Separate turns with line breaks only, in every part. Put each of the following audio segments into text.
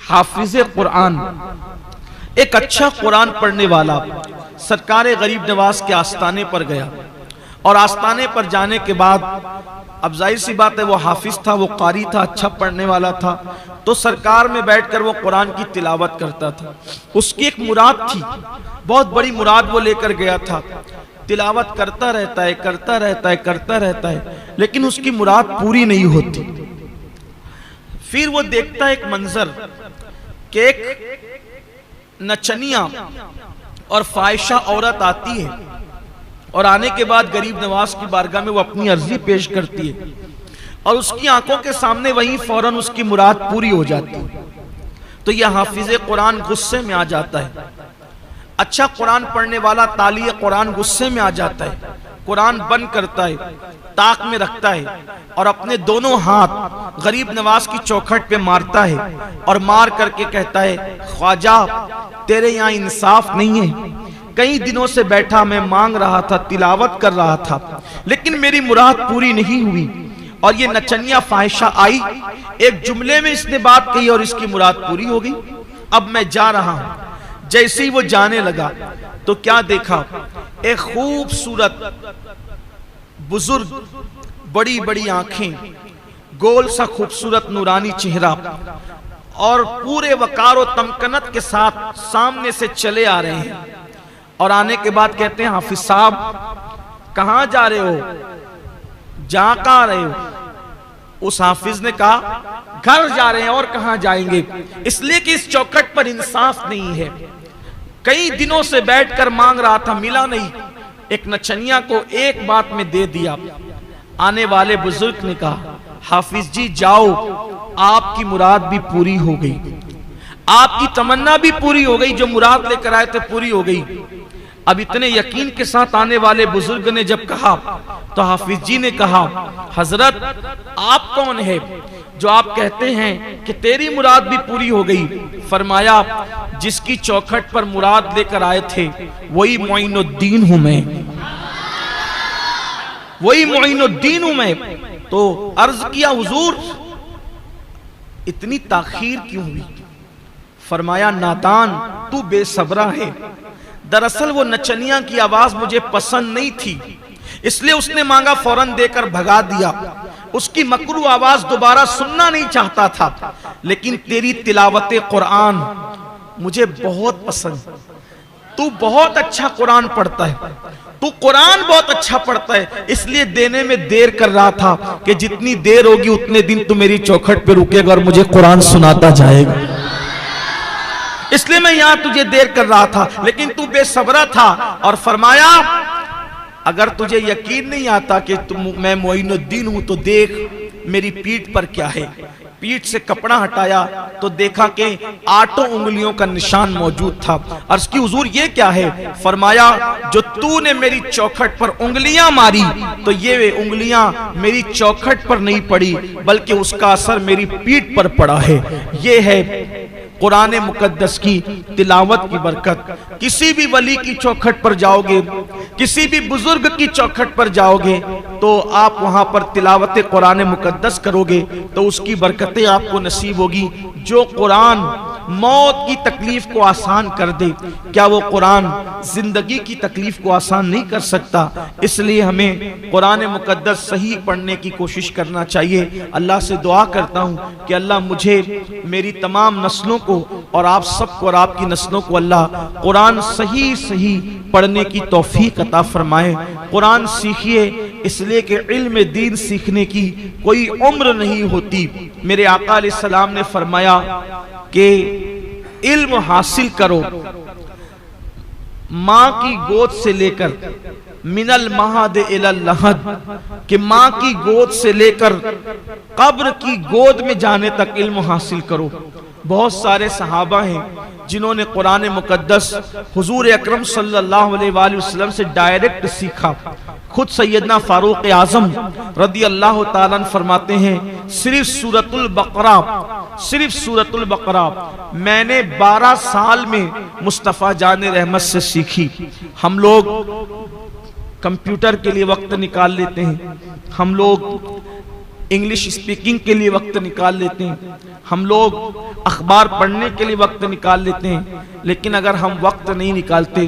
हाफिज कुरान, एक अच्छा कुरान पढ़ने वाला सरकार गरीब नवाज के आस्थाने पर गया और आस्थाने पर जाने के बाद अब जाहिर सी बात है वो हाफिज था, वो कारी था, अच्छा पढ़ने वाला था, तो सरकार में बैठकर वो कुरान की तिलावत करता था। उसकी एक मुराद थी, बहुत बड़ी मुराद वो लेकर गया था। तिलावत करता रहता है, करता रहता है, करता रहता है, लेकिन उसकी मुराद पूरी नहीं होती। फिर वो देखता है एक मंजर कि एक नचनिया और फाहिशा औरत आती है और आने के बाद गरीब नवाज की बारगाह में वो अपनी अर्जी पेश करती है और उसकी आंखों के सामने वहीं फौरन उसकी मुराद पूरी हो जाती है। तो यह हाफिज कुरान गुस्से में आ जाता है। अच्छा कुरान पढ़ने वाला ताली कुरान गुस्से में आ जाता है, कुरान बंद करता है, ताक में रखता है और अपने दोनों हाथ गरीब नवाज की चौखट पे मारता है और मार करके कहता है, ख्वाजा तेरे यहाँ इंसाफ नहीं है। कई दिनों से बैठा मैं मांग रहा था, तिलावत कर रहा था, लेकिन मेरी मुराद पूरी नहीं हुई और ये नचनिया फाहिशा आई, एक जुमले में इसने बात कही और इसकी मुराद पूरी हो गई। अब मैं जा रहा हूं। जैसे ही वो जाने लगा तो क्या देखा, एक खूबसूरत बुजुर्ग, बड़ी बड़ी आंखें, गोल सा खूबसूरत नूरानी चेहरा और पूरे वकार और तमकनत के साथ सामने से चले आ रहे हैं और आने के बाद कहते हैं, हाफिज साहब कहां जा रहे हो, जा कहां रहे हो? उस हाफिज ने कहा, घर जा रहे हैं। और कहां जाएंगे? इसलिए कि इस चौखट पर इंसाफ नहीं है। कई दिनों से बैठकर मांग रहा था, मिला नहीं। एक नचनिया को एक बात में दे दिया। आने वाले बुजुर्ग ने कहा, हाफिज जी जाओ, आपकी मुराद भी पूरी हो गई, आपकी तमन्ना भी पूरी हो गई, जो मुराद लेकर आए थे पूरी हो गई। अब इतने यकीन के साथ आने वाले बुजुर्ग ने जब कहा तो हाफिज जी ने कहा, हजरत आप कौन है जो आप कहते हैं कि तेरी मुराद भी पूरी हो गई? फरमाया, जिसकी चौखट पर मुराद लेकर आए थे वही मोइनुद्दीन हूं मैं, वही मोइनुद्दीन हूं मैं। तो अर्ज किया, हुजूर इतनी ताखीर क्यों हुई? फरमाया, नादान तू बेसब्रा है। दरअसल वो नचनिया की आवाज मुझे पसंद नहीं थी, इसलिए उसने मांगा, फौरन देकर भगा दिया। उसकी मकरू आवाज दोबारा सुनना नहीं चाहता था, लेकिन तेरी तिलावत कुरान मुझे बहुत पसंद। तू बहुत अच्छा कुरान पढ़ता है, तू कुरान बहुत अच्छा पढ़ता है, इसलिए देने में देर कर रहा था कि जितनी देर होगी उतने दिन तू मेरी चौखट पे रुकेगा और मुझे कुरान सुनाता जाएगा, इसलिए मैं यहां तुझे देर कर रहा था, लेकिन तू बेसब्रा था। और फरमाया, अगर तुझे यकीन नहीं आता कि मैं मोइनुद्दीन हूं तो देख मेरी पीठ पर क्या है। पीठ से कपड़ा हटाया तो देखा कि 8 उंगलियों का निशान मौजूद था। अर्ज की, हुजूर ये क्या है? फरमाया, जो तूने मेरी चौखट पर उंगलियां मारी तो ये उंगलियां मेरी चौखट पर नहीं पड़ी, बल्कि उसका असर मेरी पीठ पर पड़ा है। ये है कुरान मुकद्दस की तिलावत की बरकत। किसी भी वली की चौखट पर जाओगे, किसी भी बुजुर्ग की चौखट पर जाओगे तो आप वहां पर तिलावत कुरान मुकद्दस करोगे तो उसकी बरकतें आपको नसीब होगी। जो कुरान मौत की तकलीफ को आसान कर दे, क्या वो कुरान जिंदगी की तकलीफ को आसान नहीं कर सकता? इसलिए हमें कुरान मुकद्दस सही पढ़ने की कोशिश करना चाहिए। अल्लाह से दुआ करता हूँ कि अल्लाह मुझे, मेरी तमाम नस्लों को और आप सबको और आपकी नस्लों को अल्लाह कुरान सही सही पढ़ने की तौफीक अता फरमाए। कुरान सीखिए, इसलिए कि इल्म दीन सीखने की कोई उम्र नहीं होती। मेरे आका अलैहिस्सलाम ने फरमाया कि इल्म हासिल करो माँ की गोद से लेकर, मिनल महद इलल लहद, कि माँ की गोद से लेकर कब्र की गोद में जाने तक इल्म हासिल करो। बहुत सारे सहाबा हैं जिन्होंने कुरान मुकद्दस हुजूर अकरम सल्लल्लाहु अलैहि वसल्लम से डायरेक्ट सीखा। खुद सैयदना फारूक आजम रदी अल्लाह ताला अन्हु फरमाते हैं, सिर्फ सूरतुल बकरा मैंने 12 साल में मुस्तफ़ा जाने रहमत से सीखी। हम लोग कंप्यूटर के लिए वक्त निकाल लेते हैं, हम लोग इंग्लिश स्पीकिंग के लिए वक्त निकाल लेते हैं, हम लोग अखबार पढ़ने के लिए वक्त निकाल लेते हैं, लेकिन अगर हम वक्त नहीं निकालते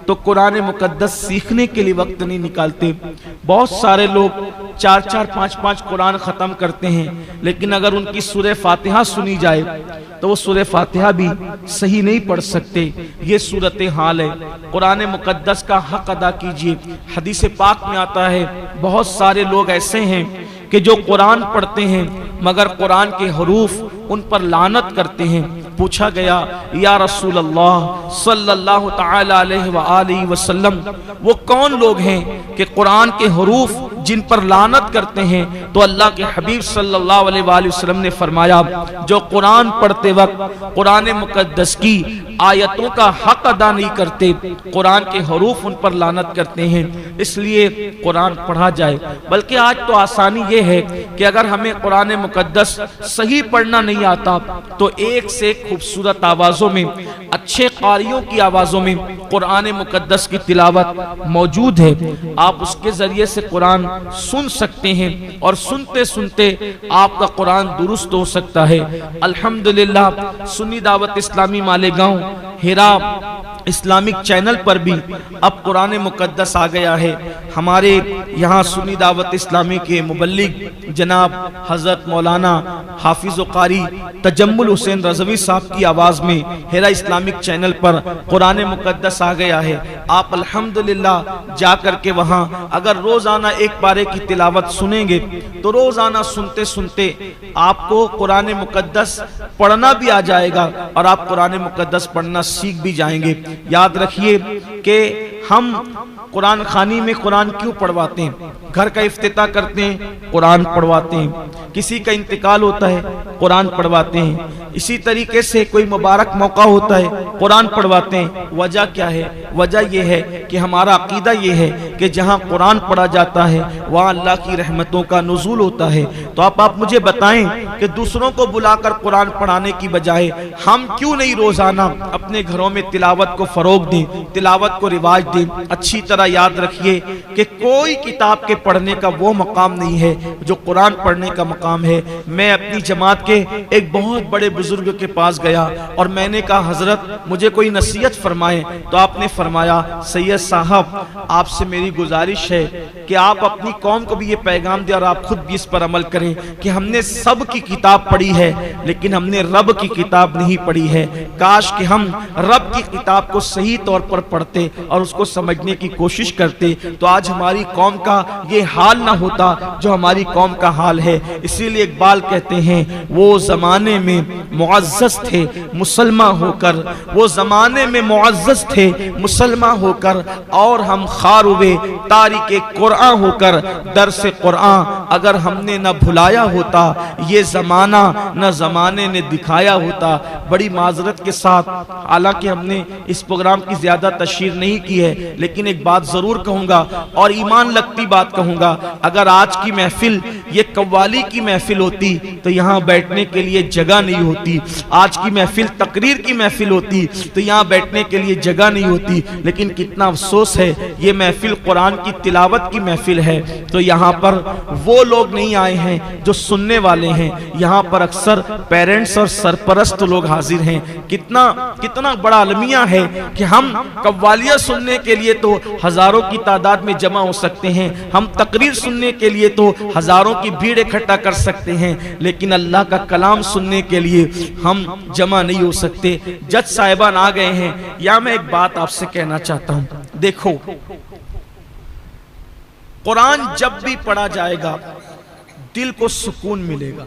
तो कुरान मुकद्दस सीखने के लिए वक्त नहीं निकालते। बहुत सारे लोग 4-4, 5-5 कुरान ख़त्म करते हैं, लेकिन अगर उनकी सूरह फातिहा सुनी जाए तो वो सूरह फातिहा भी सही नहीं पढ़ सकते। ये सूरत हाल है। कुरान मुकद्दस का हक अदा कीजिए। हदीस पाक में आता है बहुत सारे लोग ऐसे हैं कि जो कुरान पढ़ते हैं मगर कुरान के हरूफ उन पर लानत करते हैं। पूछा गया, या रसूल अल्लाह सल्लल्लाहु तआला अलैहि वसल्लम, वो कौन लोग हैं कि कुरान के हरूफ जिन पर लानत करते हैं? तो अल्लाह के हबीब सल्लल्लाहु अलैहि वसल्लम ने फरमाया, जो कुरान पढ़ते वक्त कुरान मुकद्दस की आयतों का हक अदा नहीं करते, कुरान के हरूफ उन पर लानत करते हैं। इसलिए कुरान पढ़ा जाए। बल्कि आज तो आसानी ये है कि अगर हमें कुरान मुकद्दस सही पढ़ना नहीं आता तो एक से खूबसूरत आवाज़ों में, अच्छे कारियों की आवाज़ों में कुरान मुकद्दस की तिलावत मौजूद है। आप उसके ज़रिए से कुरान सुन सकते हैं और सुनते सुनते आपका कुरान दुरुस्त हो सकता है। अल्हम्दुलिल्लाह सुन्नी दावत इस्लामी मालेगांव हिरा इस्लामिक चैनल पर भी अब कुरान मुकद्दस आ गया है। हमारे यहाँ सुन्नी दावत इस्लामी के मुबल्लिग जनाब हज़रत मौलाना हाफिज़ कारी तजम्मुल हुसैन रज़वी साहब की आवाज़ में हिरा इस्लामिक चैनल पर कुरान मुकद्दस आ गया है। आप अल्हम्दुलिल्लाह जा कर के वहाँ अगर रोज़ाना एक पारे की तिलावत सुनेंगे तो रोज़ाना सुनते सुनते आपको कुरान मुकद्दस पढ़ना भी आ जाएगा और आप कुरान मुकद्दस पढ़ना सीख भी जाएंगे। याद रखिए कि हम कुरान खानी में कुरान क्यों पढ़वाते हैं? घर का इफ्तिताह करते हैं, कुरान पढ़वाते हैं। किसी का इंतकाल होता है, कुरान पढ़वाते हैं। इसी तरीके से कोई मुबारक मौका होता है, कुरान पढ़वाते हैं। वजह क्या है? वजह यह है कि हमारा अकीदा ये है कि जहाँ कुरान पढ़ा जाता है वहाँ अल्लाह की रहमतों का नुज़ूल होता है। तो आप मुझे बताएं कि दूसरों को बुलाकर कुरान पढ़ाने की बजाय हम क्यों नहीं रोज़ाना अपने घरों में तिलावत को फ़रोग दें, तिलावत को रिवाज दें। अच्छी तरह याद रखिए कि कोई किताब के पढ़ने का वो मकाम नहीं है जो कुरान पढ़ने का मकाम है। मैं अपनी जमात के एक बहुत बड़े बुजुर्ग के पास गया और मैंने कहा, हजरत मुझे कोई नसीहत फरमाएं। तो आपने फरमाया, सैयद साहब आपसे मेरी गुजारिश है कि आप अपनी कौम को भी ये पैगाम दें और आप खुद भी इस पर अमल करें कि हमने सब की किताब पढ़ी है लेकिन हमने रब की किताब नहीं पढ़ी है। काश कि हम रब की किताब को सही तौर पर पढ़ते और उसको समझने की कोशिश करते तो आज हमारी कौम का ये हाल ना होता जो हमारी कौम का हाल है। इसीलिए इकबाल कहते हैं, वो जमाने में मुअज़्ज़ज़ थे मुसलमान होकर, वो जमाने में मुअज़्ज़ज़ थे मुसलमान होकर, और हम खार हुए तारीके कुरान होकर। दर्स कुरान अगर हमने न भुलाया होता, ये जमाना न जमाने ने दिखाया होता। बड़ी माजरत के साथ, हालांकि हमने इस प्रोग्राम की ज्यादा तशहीर नहीं की है, लेकिन एक बात जरूर कहूंगा और ईमान लगती बात कहूंगा, अगर आज की महफिल ये कव्वाली की महफिल होती तो यहाँ बैठने के लिए जगह नहीं होती। आज की महफिल तकरीर की महफिल होती तो यहाँ बैठने के लिए जगह नहीं होती। लेकिन कितना अफसोस है, ये महफिल कुरान की तिलावत की महफिल है तो यहाँ पर वो लोग नहीं आए हैं जो सुनने वाले हैं। यहाँ पर अक्सर पेरेंट्स और सरपरस्त लोग हाजिर हैं। कितना बड़ा अलमिया है कि हम कव्वालियाँ सुनने के लिए तो हजारों की तादाद में जमा हो सकते हैं, हम तकरीर सुनने के लिए तो हजारों की भीड़ इकट्ठा कर सकते हैं, लेकिन अल्लाह का कलाम सुनने के लिए हम जमा नहीं हो सकते। जज साहिबान आ गए हैं। या मैं एक बात आपसे कहना चाहता हूं, देखो कुरान जब भी पढ़ा जाएगा दिल को सुकून मिलेगा।